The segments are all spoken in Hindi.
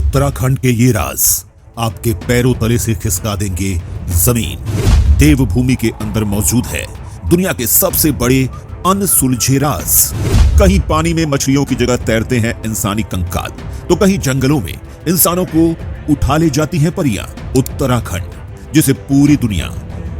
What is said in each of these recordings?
उत्तराखंड के ये राज आपके पैरों तले से खिसका देंगे जमीन। देवभूमि के अंदर मौजूद है दुनिया के सबसे बड़े अनसुलझे राज। कहीं पानी में मछलियों की जगह तैरते हैं इंसानी कंकाल, तो कहीं जंगलों में इंसानों को उठा ले जाती हैं परियां। उत्तराखंड, जिसे पूरी दुनिया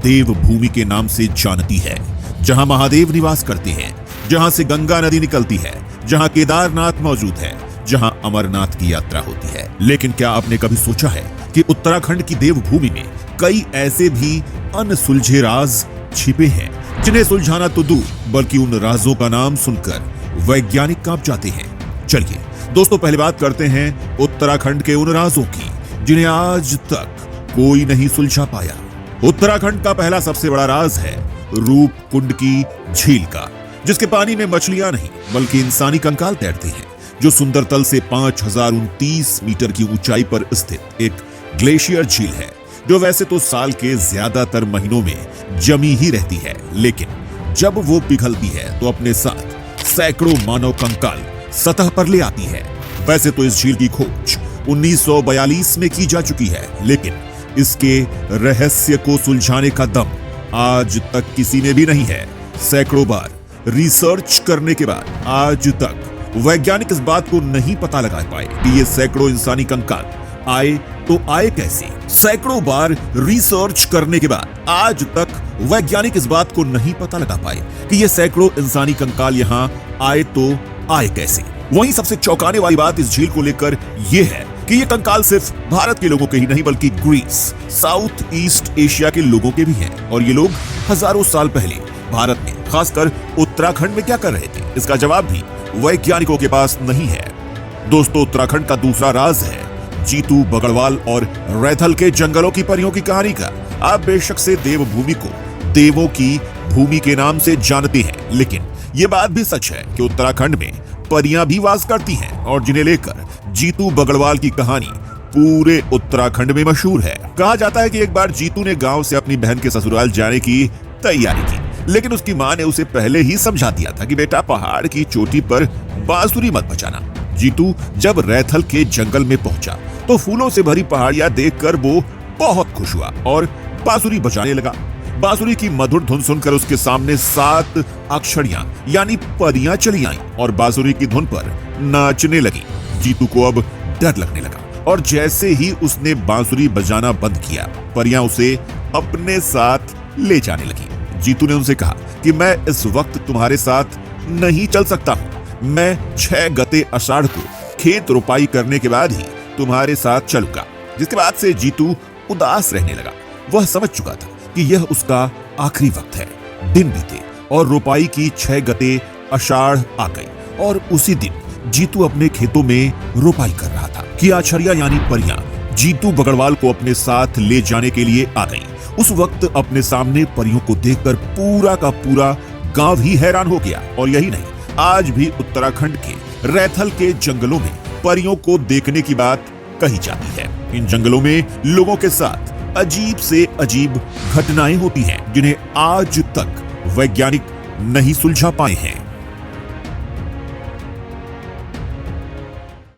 देवभूमि के नाम से जानती है, जहां महादेव निवास करते हैं, जहां से गंगा नदी निकलती है, जहां केदारनाथ मौजूद है, जहां अमरनाथ की यात्रा होती है। लेकिन क्या आपने कभी सोचा है कि उत्तराखंड की देवभूमि में कई ऐसे भी अनसुलझे राज छिपे हैं, जिन्हें सुलझाना तो दूर, बल्कि उन राजों का नाम सुनकर वैज्ञानिक कांप जाते हैं। चलिए दोस्तों, पहले बात करते हैं उत्तराखंड के उन राजों की जिन्हें आज तक कोई नहीं सुलझा पाया। उत्तराखंड का पहला सबसे बड़ा राज है रूपकुंड की झील का, जिसके पानी में मछलियां नहीं बल्कि इंसानी कंकाल तैरते हैं, जो सुंदर तल से 5029 मीटर की ऊंचाई पर स्थित एक ग्लेशियर झील है, जो वैसे तो साल के ज्यादातर महीनों में जमी ही रहती है, लेकिन जब वो पिघलती है तो अपने साथ सैकड़ों मानव कंकाल सतह पर ले आती है। वैसे तो इस झील की खोज 1942 में की जा चुकी है, लेकिन इसके रहस्य को सुलझाने का दम आज तक किसी में भी नहीं है। सैकड़ों बार रिसर्च करने के बाद आज तक वैज्ञानिक इस बात को नहीं पता लगा पाए कि ये सैकड़ों इंसानी कंकाल आए तो आए कैसे। सैकड़ों बार रिसर्च करने के बाद आज तक वैज्ञानिक इस बात को नहीं पता लगा पाए कि ये सैकड़ों इंसानी कंकाल यहाँ आए तो आए कैसे। वहीं सबसे चौंकाने वाली बात इस झील को लेकर यह है कि ये कंकाल सिर्फ भारत के लोगों के ही नहीं बल्कि ग्रीस, साउथ ईस्ट एशिया के लोगों के भी हैं। और ये लोग हजारों साल पहले भारत में, खासकर उत्तराखंड में क्या कर रहे थे, इसका जवाब भी वैज्ञानिकों के पास नहीं है। दोस्तों, उत्तराखंड का दूसरा राज है जीतू बगड़वाल और रैथल के जंगलों की परियों की कहानी का। आप बेशक से देवभूमि को देवों की भूमि के नाम से जानते हैं, लेकिन ये बात भी सच है कि उत्तराखंड में परियां भी वास करती हैं, और जिन्हें लेकर जीतू बगड़वाल की कहानी पूरे उत्तराखंड में मशहूर है। कहा जाता है कि एक बार जीतू ने गांव से अपनी बहन के ससुराल जाने की तैयारी की, लेकिन उसकी मां ने उसे पहले ही समझा दिया था कि बेटा, पहाड़ की चोटी पर बांसुरी मत बजाना। जीतू जब रैथल के जंगल में पहुंचा तो फूलों से भरी पहाड़ियां देखकर वो बहुत खुश हुआ और बांसुरी बजाने लगा। बांसुरी की मधुर धुन सुनकर उसके सामने 7 अक्षरियां यानी परियां चली आईं और बांसुरी की धुन पर नाचने लगी। जीतू को अब डर लगने लगा, और जैसे ही उसने बांसुरी बजाना बंद किया, परियां उसे अपने साथ ले जाने लगी। जीतू ने उनसे कहा कि मैं इस वक्त तुम्हारे साथ नहीं चल सकता हूं। मैं 6 गते आषाढ़ को खेत रोपाई करने के बाद ही तुम्हारे साथ चलूंगा। जिसके बाद से जीतू उदास रहने लगा। वह समझ चुका था कि यह उसका आखिरी वक्त है। दिन बीते और रोपाई की 6 गते आषाढ़ आ गई, और उसी दिन जीतू अपने खेतों में रोपाई कर रहा था कि आछरिया यानी परियां जीतू बगड़वाल को अपने साथ ले जाने के लिए आ गईं। उस वक्त अपने सामने परियों को देखकर पूरा का पूरा गांव ही हैरान हो गया। और यही नहीं, आज भी उत्तराखंड के रैथल के जंगलों में परियों को देखने की बात कही जाती है। इन जंगलों में लोगों के साथ अजीब से अजीब घटनाएं होती हैं, जिन्हें आज तक वैज्ञानिक नहीं सुलझा पाए हैं।